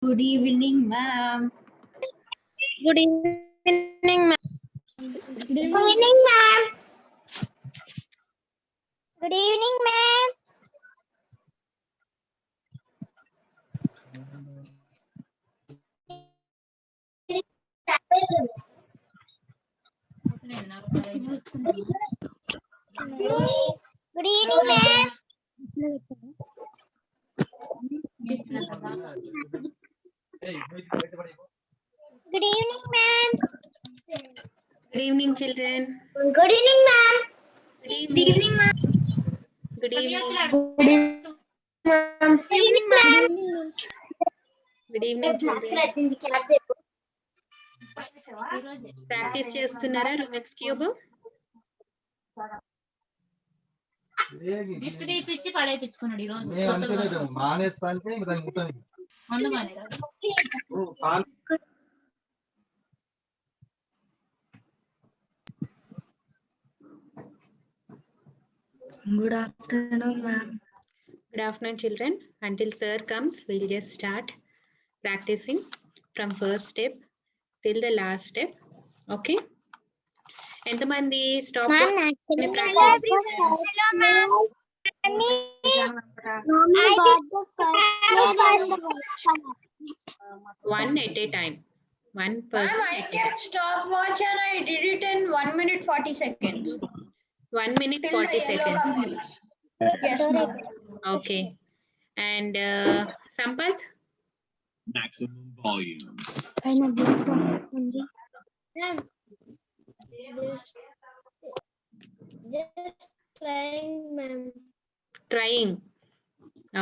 Good evening, ma'am. Good evening, ma'am. Good evening, ma'am. Good evening, ma'am. Good evening, ma'am. Good evening, ma'am. Good evening, children. Good evening, ma'am. Good evening. ma'am. Good evening. Good evening, ma'am. Good evening, children. Practice చేస్తున్నారా Rubik's cube? పిచ్చి పడేపించుకున్నాడు ఈ రోజు. Good afternoon, ma'am. Good afternoon, children. Until sir comes, we'll just start practicing from first step till the last step. Okay? ఎంతమంది stop Ma'am, actually, hello, ma'am. I got the first one at a time. One person. Ma'am, I kept stopwatch and I did it in 1 minute 40 seconds. 1 minute Till 40 the yellow seconds. completes. Yes, ma'am. Okay. And Sampath? Maximum volume. Ma'am, just trying, ma'am. Trying.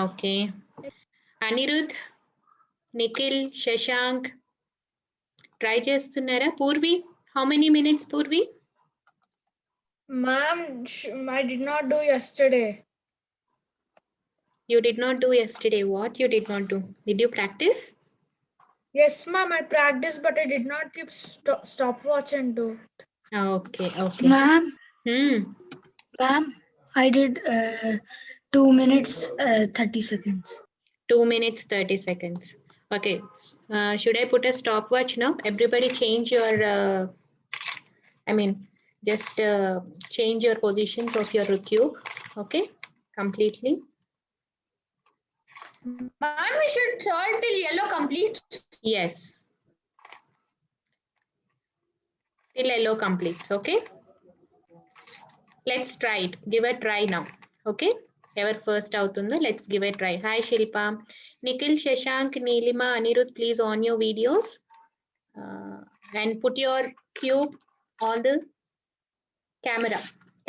Okay. Anirudh, Nikhil, Shashank, try చేస్తున్నారా? Purvi, how many minutes, Purvi? Ma'am, I did not do yesterday. You did not do yesterday. What you did not do? Did you practice? Yes, ma'am, I practiced, but I did not keep stopwatch and do. Okay, okay. Ma'am, Hmm. ma'am, I did 2 minutes 30 seconds. 2 minutes 30 seconds. Okay. Should I put a stopwatch now? Everybody change your just change your positions of your cube. Okay, completely. Ma'am, we should solve till yellow completes. Yes. Till yellow completes. Okay. Let's try it. Give a try now. Okay. Ever first out on the let's give a try. Hi Shilpa, Nikhil, Shashank, Neelima, Anirudh, please on your videos and put your cube on the camera.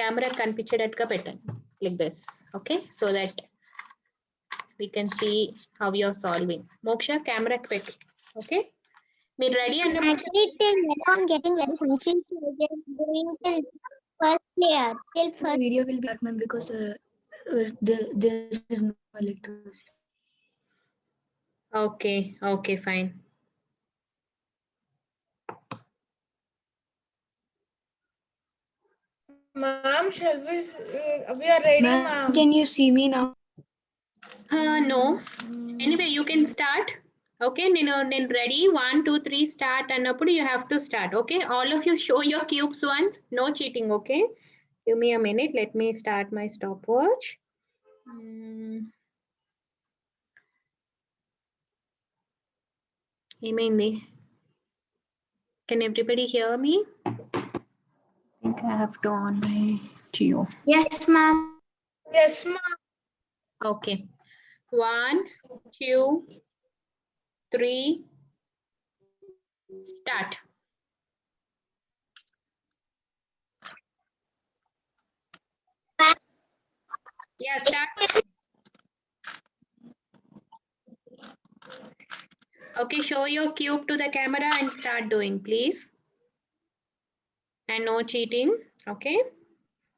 Camera కనిపించేటట్టుగా పెట్టండి like this. Okay, so that we can see how you are solving. Moksha, camera పెట్టు. Okay, మీరు ready అన్నప్పుడు Actually, till now I'm getting very confused. So just doing till first layer, till The first. video will be dark, ma'am, because there is no electricity. okay, okay, fine. Ma'am, shall we are ready, Ma'am, ma'am. can you see me now? No. Anyway, you can start. Okay, నేను ready 1 2 3 start అన్నప్పుడు you have to start. Okay, all of you show your cubes once. No cheating. Okay, give me a minute. Let me start my stopwatch. ఏమైంది? Can everybody hear me? I think I have to on my Geo. Yes, ma'am. Yes, ma'am. Okay. 1 2 3 start. Yeah, start. Okay, show your cube to the camera and start doing, please. And no cheating. Okay.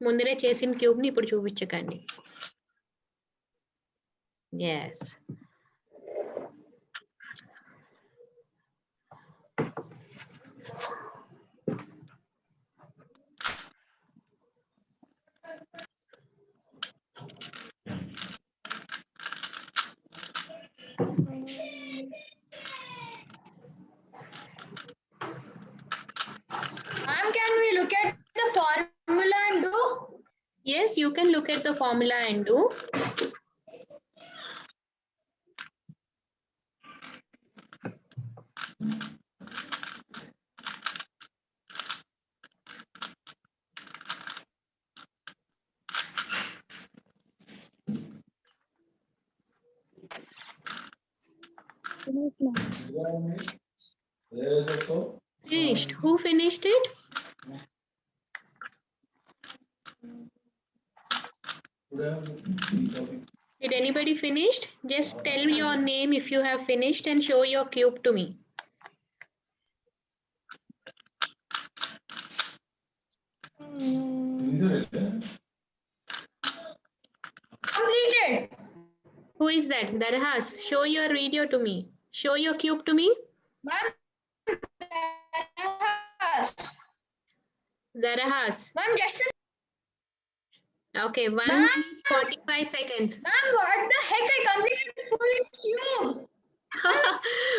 ముందరే చేసిన cube ని ఇప్పుడు చూపించకండి. Yes. can look at the formula and do. Finished. Who finished it? Did anybody finished? Just tell me your name if you have finished and show your cube to me. Completed. Who is that? Darhas, show your video to me. Show your cube to me. Ma'am. Darhas. Ma'am, just Okay, 1 Ma'am. minute 45 seconds. ma'am, what the heck? I completed full cube.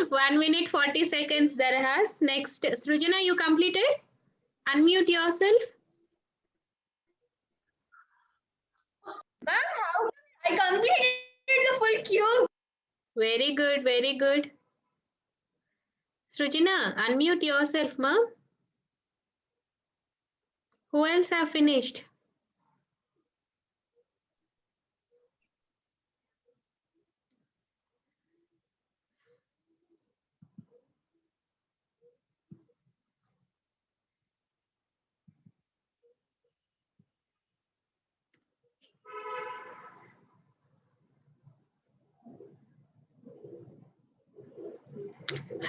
1 minute 40 seconds, Darhas. Next, Srujana, you completed? Unmute yourself. Ma'am, how I completed the full cube? Very good, very good. Srujana, unmute yourself, ma. Who else have finished?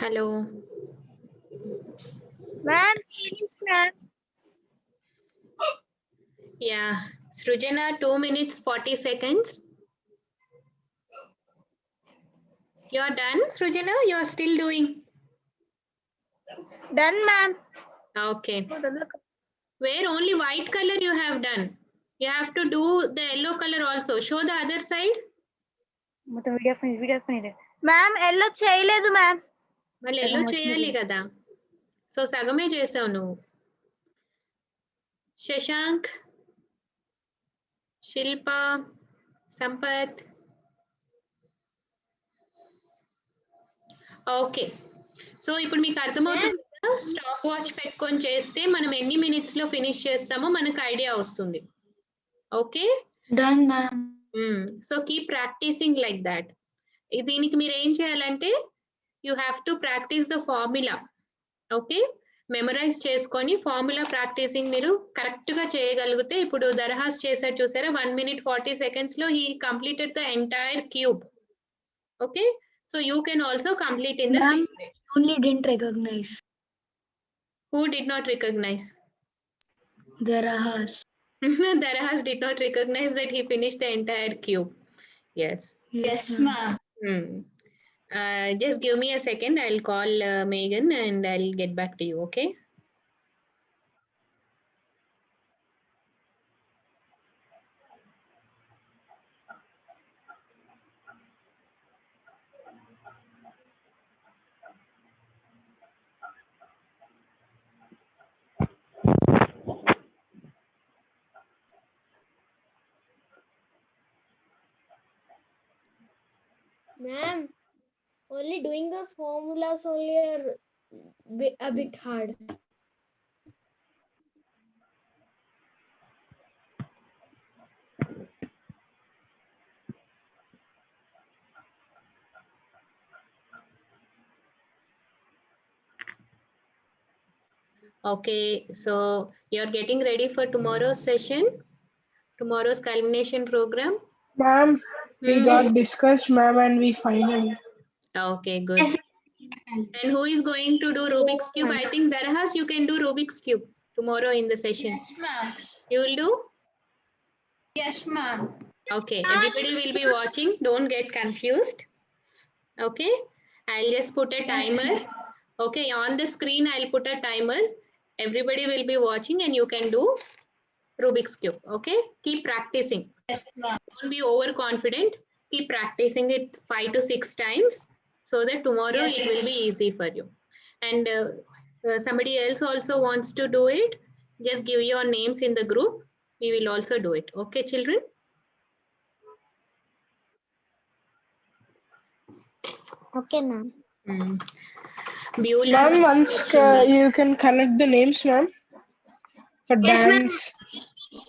Hello. Ma'am, ma'am. Yeah, Srujana, 2 minutes 40 seconds. You're done, Srujana? You're still doing? Done, ma'am. Okay. Where only white color you have done? You have to do the yellow color also. Show the other side. Ma'am, yellow చేయలేదు ma'am. మళ్ళీ yellow చేయాలి కదా so సగమే చేసావు నువ్వు శశాంక్ శిల్ప Sampath okay so ఇప్పుడు మీకు అర్థమవుతుంది కదా స్టాప్ వాచ్ పెట్టుకొని చేస్తే మనం ఎన్ని మినిట్స్ లో ఫినిష్ చేస్తామో మనకు ఐడియా వస్తుంది okay Done, ma'am. So keep practising like that దీనికి మీరు ఏం చేయాలంటే you have to practise the formula okay memorise చేసుకొని ఫార్ములా ప్రాక్టీసింగ్ మీరు కరెక్ట్ గా చేయగలిగితే ఇప్పుడు దరహాస్ చేశారు చూసారా 1 minute 40 seconds లో he completed the entire cube okay so you can also complete in the Ma'am. Same way Only didn't recognize. Who did not recognise Darahas. Darahas did not recognize that he finished the entire cube. Yes. Yes, ma'am. Just give me a second. I'll call Megan and I'll get back to you. Okay. Ma'am, only doing the formulas only are a bit hard. Okay. So you're getting ready for tomorrow's session, tomorrow's culmination program. Ma'am, we Hmm. got discussed, ma'am, and we finally. Okay, good. Yes. And who is going to do Rubik's Cube? I think Darahas, you can do Rubik's Cube tomorrow in the session. Yes, ma'am. You will do? Yes, ma'am. Okay, everybody will be watching. Don't get confused. Okay, I'll just put a timer. Okay, on the screen, I'll put a timer. Everybody will be watching and you can do Rubik's Cube. Okay, keep practicing. Yes, ma'am. Don't be overconfident. Keep practicing it 5 to 6 times so that tomorrow Yes, it will be easy for you. And somebody else also wants to do it. Just give your names in the group we will also do it. Okay, children? Okay, ma'am. Beulah. Ma'am, once you can connect the names, ma'am, for Yes, ma'am. dance,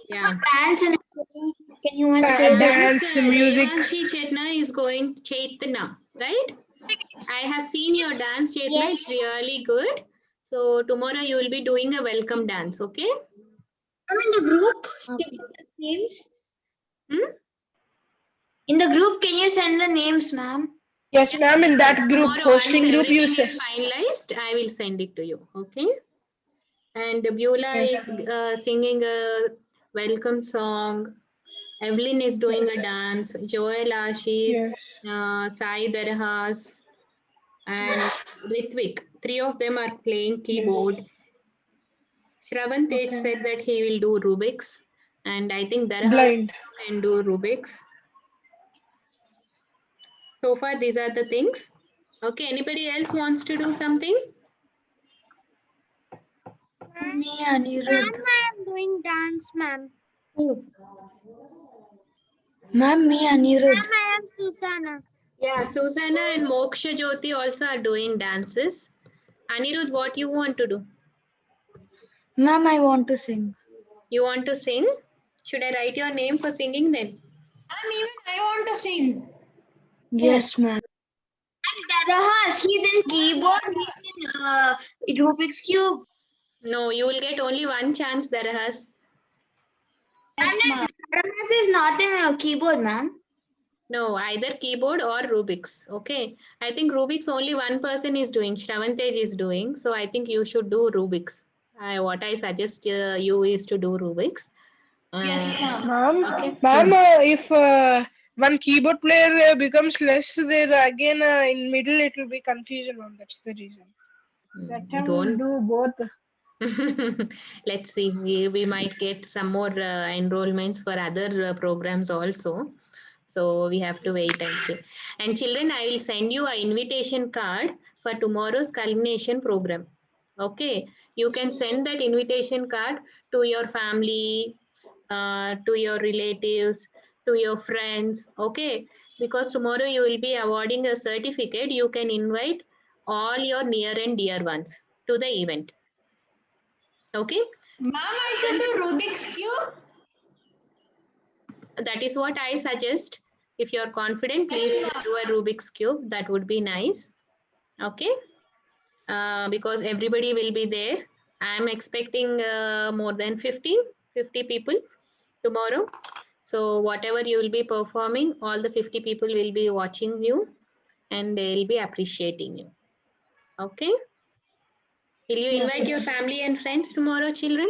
Yeah. Dance and everything. Can you once say that? dance, music. Devanshi Chetna is going Chaitna, right? I have seen your dance, Chaitna. Yes. It's really good. So tomorrow you will be doing a welcome dance, okay? I'm in the group. Okay. Can you send the names? Hmm? In the group, can you send the names, ma'am? Yes, ma'am, in that group, Tomorrow, hosting once group, you everything say. is finalized, I will send it to you, okay? And Beulah Yes. is singing a welcome song. Evelyn is doing a dance. Joel Ashish, Yes. Sai Darhas, and Ritvik. 3 of them are playing keyboard. Shravan Tej Okay. said that he will do Rubik's, and I think Darhas Blind. can do Rubik's. So far, these are the things. Okay, anybody else wants to do something? Me, Anirudh. I am doing dance, ma'am. Ma'am, me, Anirudh. I am Susanna. Yeah, Susanna and Moksha Jyoti also are doing dances. Anirudh, what you want to do? Ma'am, I want to sing. You want to sing? Should I write your name for singing then? I want to sing. Yes, ma'am. And Darahas, he's in keyboard, he's in Rubik's Cube. No, you will get only one chance, Darhas. Darahas is not in a keyboard, ma'am. No, either keyboard or Rubik's. Okay. I think Rubik's only one person is doing. Shravan Tej is doing. So I think you should do Rubik's. What I suggest you is to do Rubik's. Ma'am, Okay. ma'am, if one keyboard player becomes less, there again in middle it will be confusion, ma'am. That's the reason. That time we'll do both. Let's see. We might get some more enrollments for other programs also. So we have to wait and see. And children, I will send you an invitation card for tomorrow's culmination program. Okay. You can send that invitation card to your family, to your relatives, to your friends. Okay. Because tomorrow you will be awarding a certificate. You can invite all your near and dear ones to the event. Okay. Ma'am, I should do Rubik's Cube. That is what I suggest. If you're confident, please do a Rubik's Cube. That would be nice. Okay. Because everybody will be there. I'm expecting more than 50 people tomorrow. So whatever you will be performing, all the 50 people will be watching you and they'll be appreciating you. Okay. Will you invite your family and friends tomorrow, children?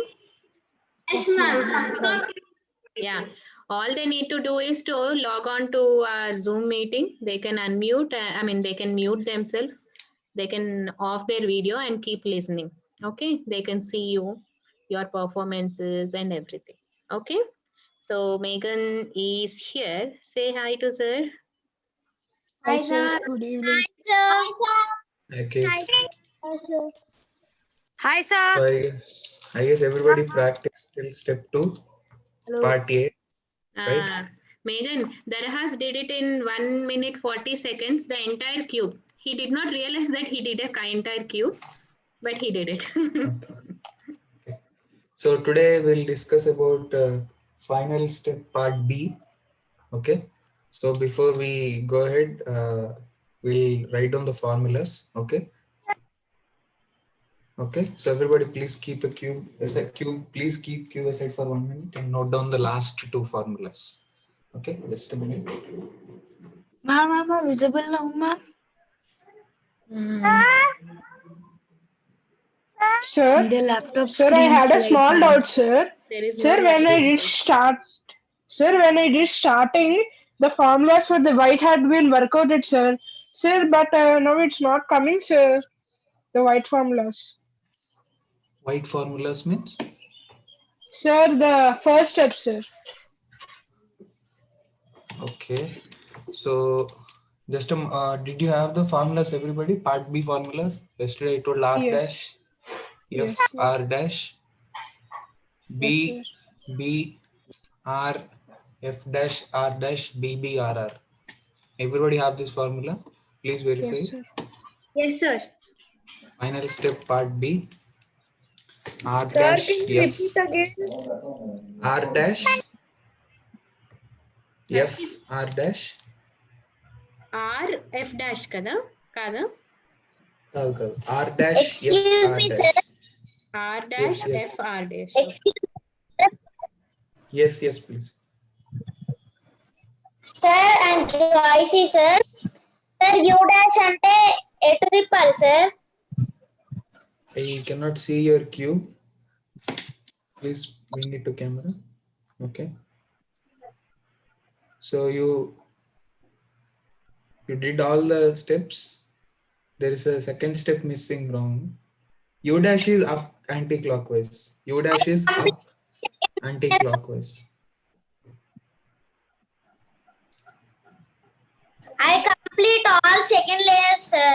Yes, ma'am. Yeah. All they need to do is to log on to our Zoom meeting. They can unmute, they can mute themselves. They can off their video and keep listening. Okay. They can see you, your performances and everything. Okay. So Megan is here. Say hi to sir. Hi, sir. Good evening. Okay. Hi, sir. So I guess everybody practiced till step 2, part A. Right. Megan, Darhas did it in 1 minute 40 seconds, the entire cube. He did not realize that he did a entire cube, but he did it. Okay. So today we'll discuss about final step part B. Okay. So before we go ahead, we'll write down the formulas. Okay. Okay. So everybody please keep a cube aside. Please keep cube aside for 1 minute and note down the last 2 formulas. Okay. Just a minute. Ma'am, am I visible now, ma'am? Sir, The laptop sir, I screen had a slide, small ma'am. doubt, sir. There is Sir, no when I light. did start, sir, when I did starting, the formulas for the white had been worked out, sir. Sir, but now it's not coming, sir. The white formulas. White formulas means? Sir, the first step, sir. Okay. So just did you have the formulas, everybody? Part B formulas. Yesterday I told R Yes. dash, F Yes, sir. R dash, B Yes, B R F dash R dash BB RR. Everybody have this formula? Please verify. Yes, sir. Yes, sir. Final step part B. R Sir, dash can you F repeat again? R dash F R dash R F dash kada? Kada? R dash F Excuse R me, dash. sir. R Yes, dash yes. F R dash. Excuse Yes, yes, please. sir and Joycey sir. Sir, U dash ante ఎటు తిప్పాలి sir? I cannot see your cube. Please bring it to camera. Okay. So you did all the steps. There is a second step missing wrong. U dash is up anti-clockwise. U dash is up anti-clockwise. I complete all second layers, sir.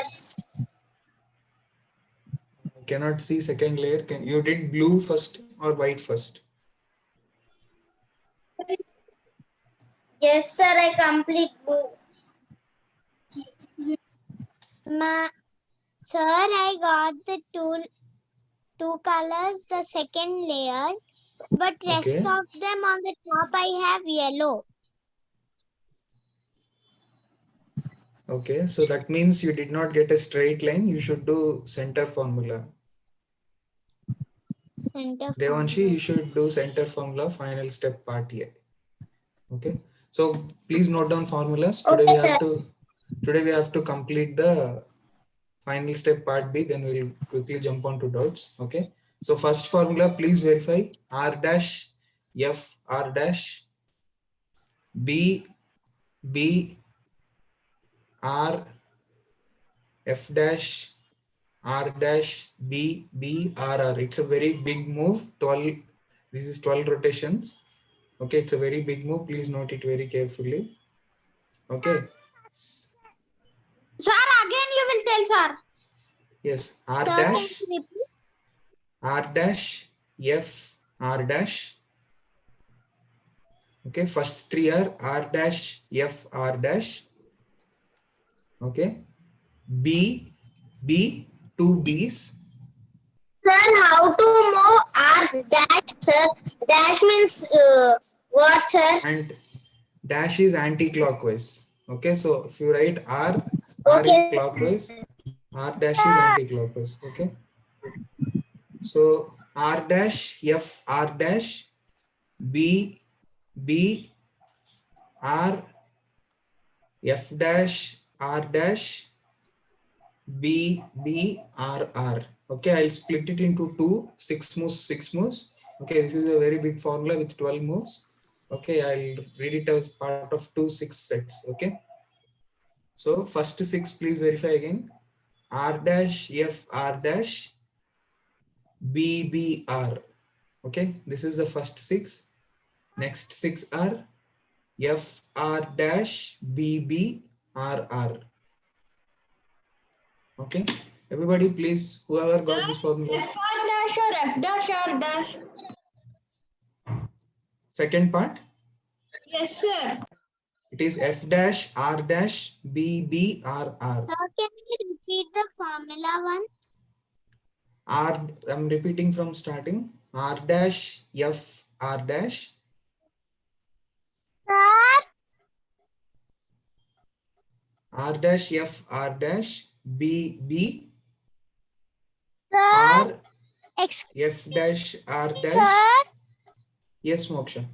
I cannot see second layer. Can you did blue first or white first? Yes, sir. I complete blue. Sir, I got the two colors, the second layer, but rest Okay. of them on the top I have yellow. Okay. So that means you did not get a straight line. You should do center formula. Center Devanshi, formula. you should do center formula final step part here. Okay. So please note down formulas. Today Okay, we have sir. to complete the final step part B. Then we'll quickly jump on to dots. Okay. So first formula, please verify R dash F R dash B B R F dash R dash B B R R. It's a very big move. 12. This is 12 rotations. Okay, it's a very big move. Please note it very carefully. Okay. Sir, again you will tell, sir. Yes. R Sir, dash can you repeat? R dash F R dash. Okay, first three are R dash F R dash. Okay. B B, two B's. Sir, how to move R dash, sir? Dash means what, sir? And dash is anti-clockwise. Okay, so if you write R, R Okay. is clockwise, R dash is anti-clockwise. Okay. So R dash F R dash B B R F dash R dash B B R R. Okay, I'll split it into two, 6 moves, 6 moves. Okay, this is a very big formula with 12 moves. Okay, I'll read it as part of 2 6 sets. Okay, so first 6, please verify again. R dash F R dash B B R. Okay, this is the first 6. Next 6 are F R dash B B R R. Okay, everybody please, whoever got this formula. F R dash or F dash R dash? Second part, Yes, sir. it is F dash R dash B B R R. Sir, can you repeat the formula once? R, I'm repeating from starting. R dash F R dash Sir, R dash F R dash B B sir, R excuse F dash R me, dash. sir. Yes, Moksha.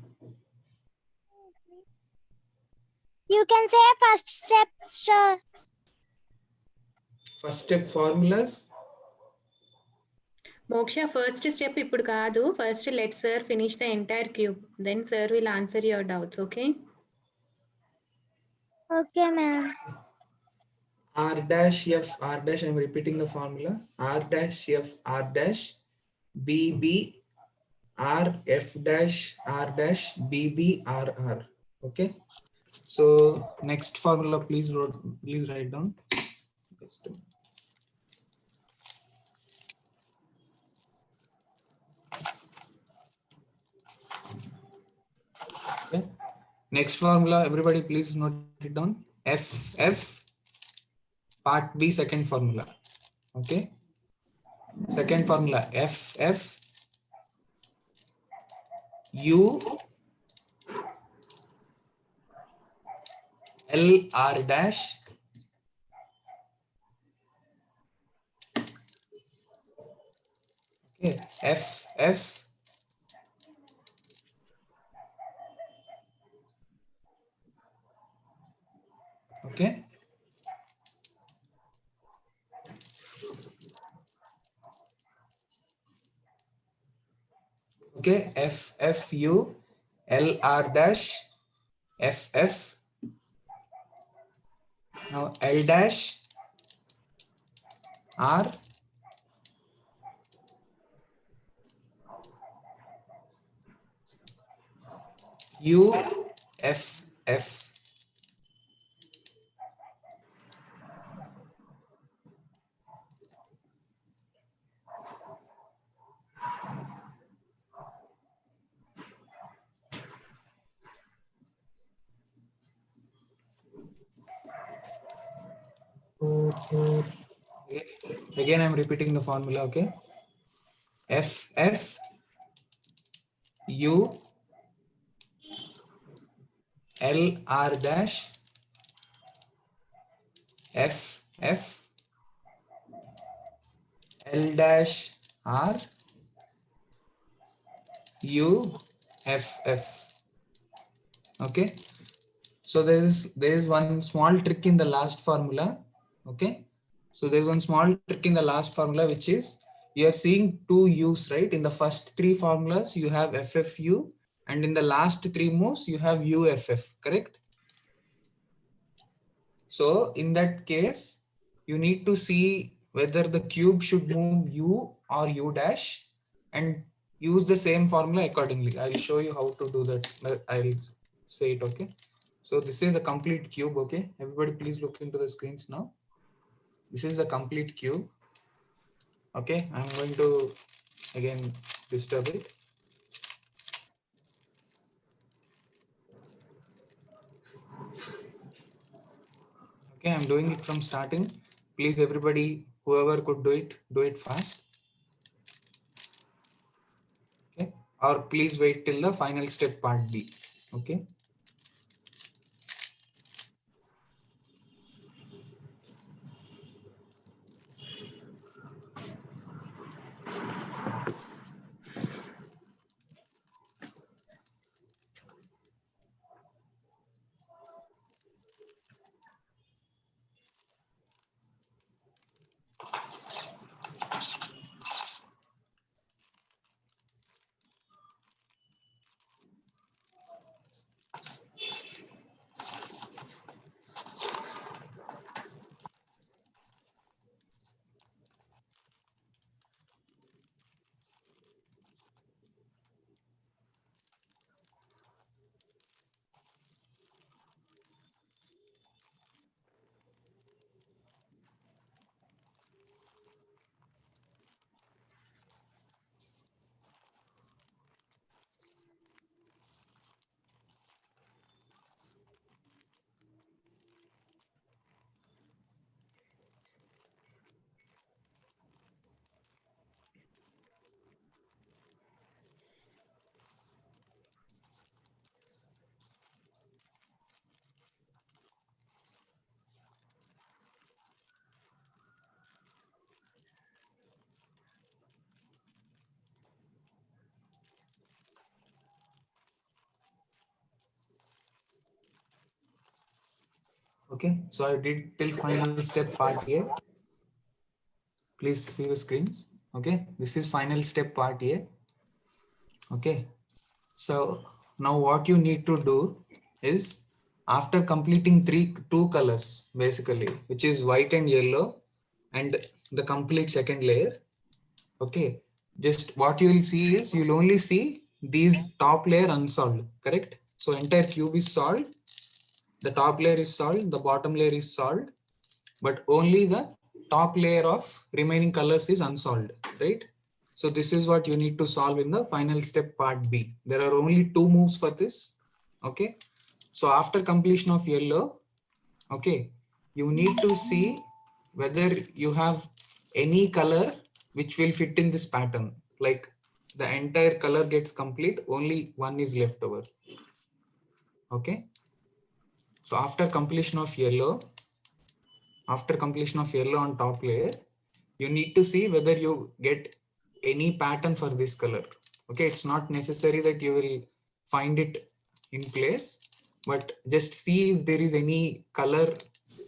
You can say first step, sir. First step formulas. Moksha, first step ఇప్పుడు కాదు. First let sir finish the entire cube. Then sir will answer your doubts, okay? Okay, ma'am. R dash F R dash, I'm repeating the formula. R dash F R dash B B R F dash R dash B B R R. Okay. So next formula, please write down. Next formula, everybody please note it down. F part B, second formula. Okay. Second formula, F U L R dash okay, F okay, okay, F U L R dash F now L dash R U F. Again, I'm repeating the formula. Okay, F U L R dash F L dash R U F. Okay, so there is one small trick in the last formula. Okay, so there's one small trick in the last formula, which is you are seeing two U's, right? In the first three formulas you have FFU, and in the last three moves you have UFF, correct? So in that case, you need to see whether the cube should move U or U dash and use the same formula accordingly. I'll show you how to do that. I'll say it. Okay. So this is a complete cube. Okay. Everybody please look into the screens now. This is a complete cube. Okay. I'm going to again disturb it. Okay. I'm doing it from starting. Please, everybody, whoever could do it fast. Okay, or please wait till the final step part B. Okay. Okay, so I did till final step part A. Please see the screens. Okay, this is final step part A. Okay, so now what you need to do is after completing two colors basically, which is white and yellow and the complete second layer. Okay, just what you will see is you'll only see these top layer unsolved, correct? So entire cube is solved. The top layer is solved, the bottom layer is solved, but only the top layer of remaining colors is unsolved, right? So this is what you need to solve in the final step part B. There are only two moves for this. Okay. So after completion of yellow, okay, you need to see whether you have any color which will fit in this pattern. Like the entire color gets complete, only one is left over. Okay. So after completion of yellow on top layer, you need to see whether you get any pattern for this color. Okay, it's not necessary that you will find it in place, but just see if there is any color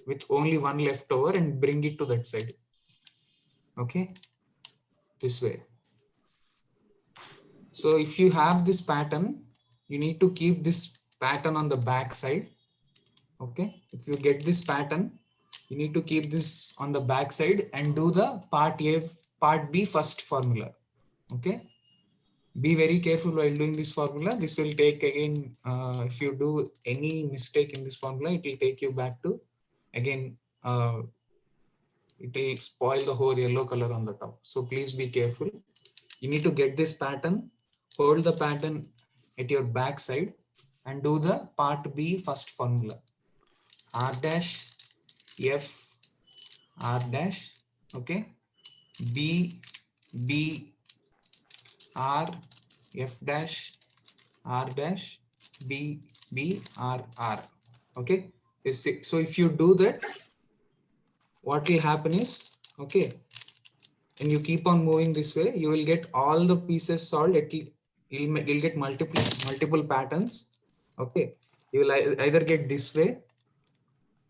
with only one left over and bring it to that side. Okay, this way. So if you have this pattern, you need to keep this pattern on the back side. Okay, if you get this pattern, you need to keep this on the back side and do the part A, part B first formula. Okay, be very careful while doing this formula. This will take again, if you do any mistake in this formula, it will take you back to again, it will spoil the whole yellow color on the top. So please be careful. You need to get this pattern, hold the pattern at your back side and do the part B first formula. R dash F R dash, okay, B R F dash R dash B R R. Okay, so if you do that, what will happen is, okay, and you keep on moving this way, you will get all the pieces solved. You'll get multiple patterns. Okay, you will either get this way,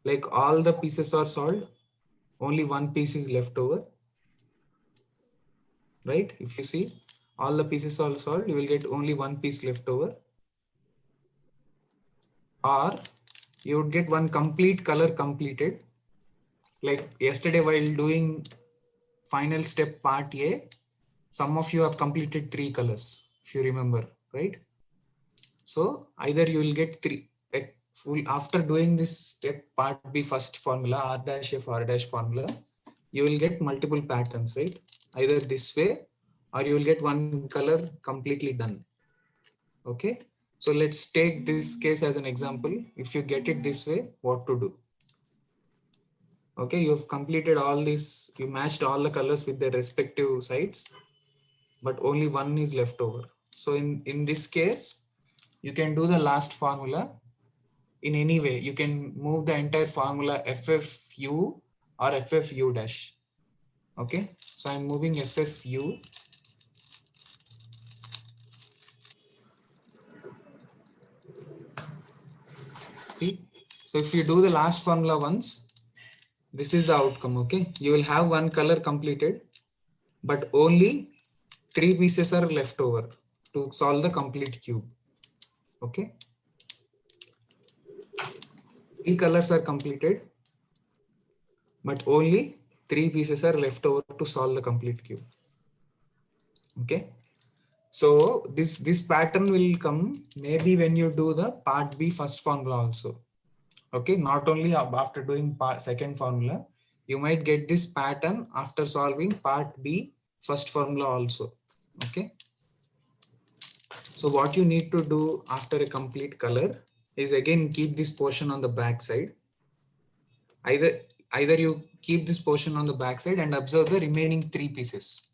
like all the pieces are solved, only one piece is left over, right? If you see all the pieces are solved, you will get only one piece left over, or you would get one complete color completed. Like yesterday while doing final step part A, some of you have completed 3 colors, if you remember, right? So either you will get 3, like full after doing this step part B first formula, R dash F R dash formula, you will get multiple patterns, right? Either this way or you will get one color completely done. Okay, so let's take this case as an example. If you get it this way, what to do? Okay, you've completed all this, you matched all the colors with their respective sides, but only one is left over. So in this case, you can do the last formula in any way. You can move the entire formula FFU or FFU dash. Okay, so I'm moving FFU. See, so if you do the last formula once, this is the outcome. Okay, you will have one color completed, but only 3 pieces are left over to solve the complete cube. Okay, 3 colors are completed, but only 3 pieces are left over to solve the complete cube. Okay, so this pattern will come maybe when you do the part B first formula also. Okay, not only after doing second formula, you might get this pattern after solving part B first formula also. Okay, so what you need to do after a complete color is again keep this portion on the back side. Either you keep this portion on the back side and observe the remaining 3 pieces,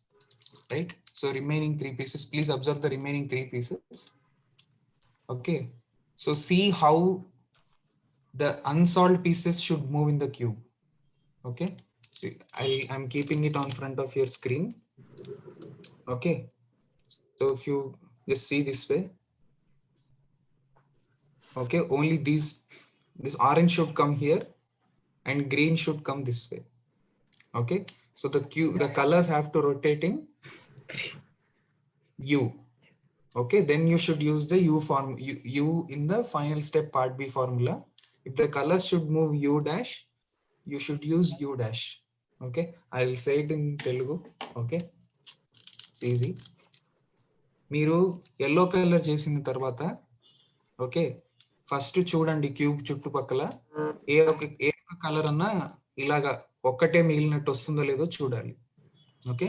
right? So remaining 3 pieces, please observe the remaining 3 pieces. Okay, so see how the unsolved pieces should move in the cube. Okay, see, I'm keeping it on front of your screen. Okay, so if you just see this way, okay, only this orange should come here and green should come this way. Okay, so the colors have to rotate in U. Okay, then you should use the U in the final step part B formula. If the colors should move U dash, you should use U dash. Okay, I'll say it in Telugu. Okay, it's easy. మీరు yellow color చేసిన తర్వాత, okay, first చూడండి cube చుట్టుపక్కల ఏ ఒక్క colour అన్నా ఇలాగా ఒక్కటే మిగిలినట్టు వస్తుందో లేదో చూడాలి. ఓకే,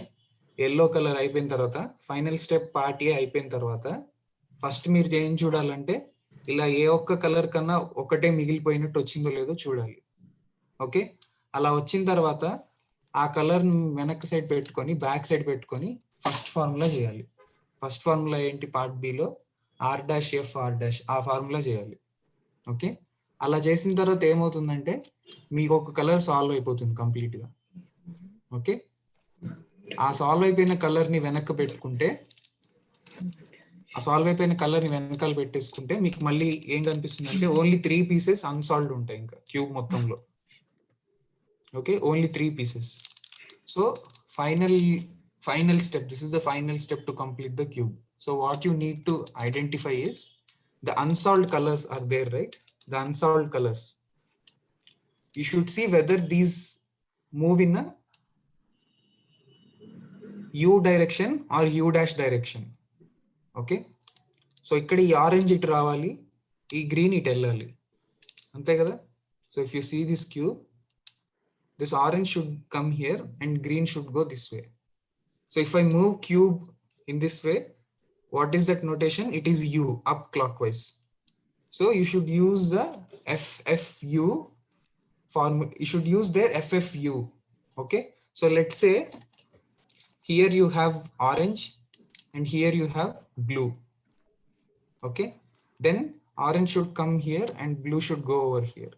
ఎల్లో కలర్ అయిపోయిన తర్వాత ఫైనల్ స్టెప్ పార్ట్ ఏ అయిపోయిన తర్వాత ఫస్ట్ మీరు ఏం చూడాలంటే ఇలా ఏ ఒక్క కలర్ కన్నా ఒకటే మిగిలిపోయినట్టు వచ్చిందో లేదో చూడాలి. ఓకే, అలా వచ్చిన తర్వాత ఆ కలర్ వెనక్కి సైడ్ పెట్టుకొని బ్యాక్ సైడ్ పెట్టుకొని ఫస్ట్ ఫార్ములా చేయాలి. ఫస్ట్ ఫార్ములా ఏంటి? పార్ట్ బిలో R'(F'(R') ఆ ఫార్ములా చేయాలి. ఓకే, అలా చేసిన తర్వాత ఏమవుతుందంటే మీకు ఒక కలర్ సాల్వ్ అయిపోతుంది కంప్లీట్ గా. ఓకే, ఆ సాల్వ్ అయిపోయిన కలర్ ని వెనక్కి పెట్టుకుంటే, ఆ సాల్వ్ అయిపోయిన కలర్ ని వెనకాల పెట్టేసుకుంటే మీకు మళ్ళీ ఏం కనిపిస్తుంది అంటే ఓన్లీ 3 పీసెస్ అన్సాల్వ్డ్ ఉంటాయి ఇంకా క్యూబ్ మొత్తంలో. Okay, only 3 pieces. So final step, this is the final step to complete the cube. So what you need to identify is the unsolved colors are there, right? The unsolved colors, you should see whether these move in a U direction or U dash direction. Okay, so ikkadi orange it ravali, ee green it ellali, ante kada. So if you see this cube, this orange should come here and green should go this way. So if I move cube in this way, what is that notation? It is U, up clockwise. So you should use the FFU formula. You should use their FFU. Okay, so let's say here you have orange and here you have blue. Okay, then orange should come here and blue should go over here.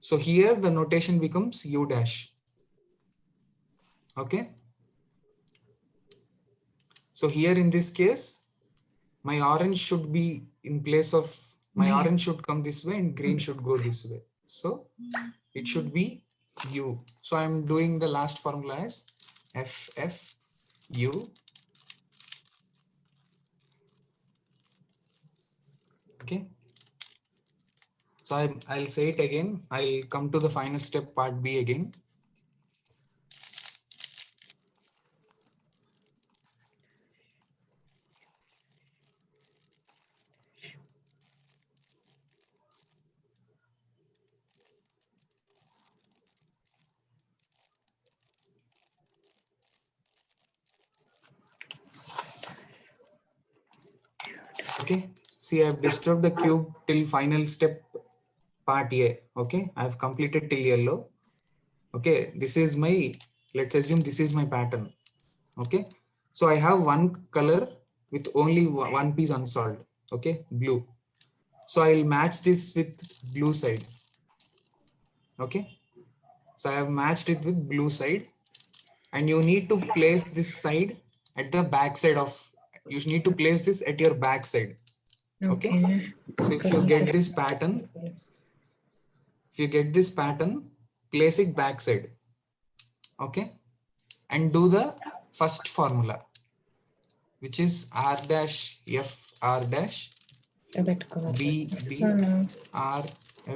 So here the notation becomes U dash. Okay, so here in this case, my orange should be in place of, my orange should come this way and green should go this way. So it should be U. So I'm doing the last formula as FFU. Okay, so I'll say it again. I'll come to the final step, part B again. Okay, see, I've disturbed the cube till final step part A. Okay, I've completed till yellow. Okay, this is my, let's assume this is my pattern. Okay, so I have one color with only one piece unsolved. Okay, blue. So I'll match this with blue side. Okay, so I have matched it with blue side, and you need to place this side at the back side of, you need to place this at your back side. Okay, so if you get this pattern, place it back side. Okay, and do the first formula, which is R'(F'(R') BB R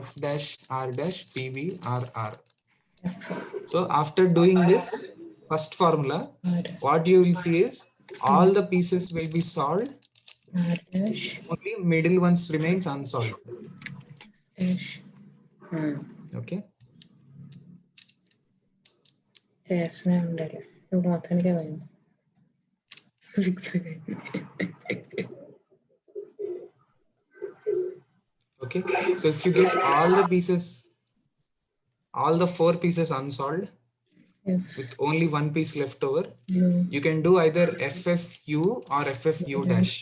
F'(R') PB RR. So after doing this first formula, what you will see is all the pieces will be solved. Only middle ones remains unsolved. Okay. Okay, so if you get all the pieces, all the 4 pieces unsolved with only one piece left over, you can do either FFU or FFU dash.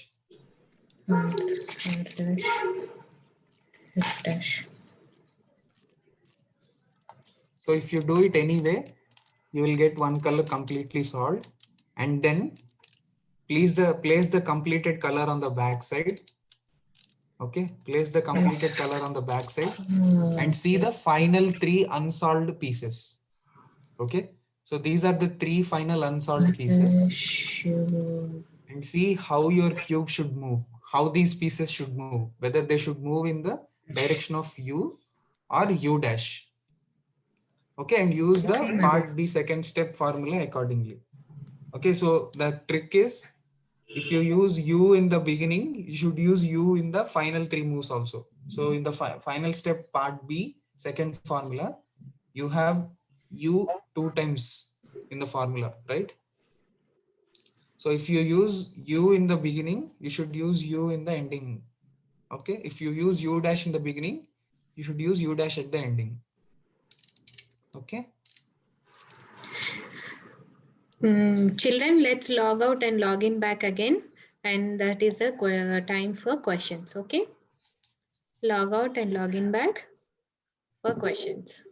So if you do it anyway, you will get one color completely solved, and then place the completed color on the back side. Okay, place the completed color on the back side and see the final 3 unsolved pieces. Okay, so these are the 3 final unsolved pieces, and see how your cube should move, how these pieces should move, whether they should move in the direction of U or U dash. Okay, and use the part B second step formula accordingly. Okay, so the trick is, if you use U in the beginning, you should use U in the final 3 moves also. So in the final step part B second formula, you have U 2 times in the formula, right? So if you use U in the beginning, you should use U in the ending. Okay, if you use U dash in the beginning, you should use U dash at the ending. Okay. Children, let's log out and log in back again. And that is a time for questions. Okay. Log out and log in back for questions.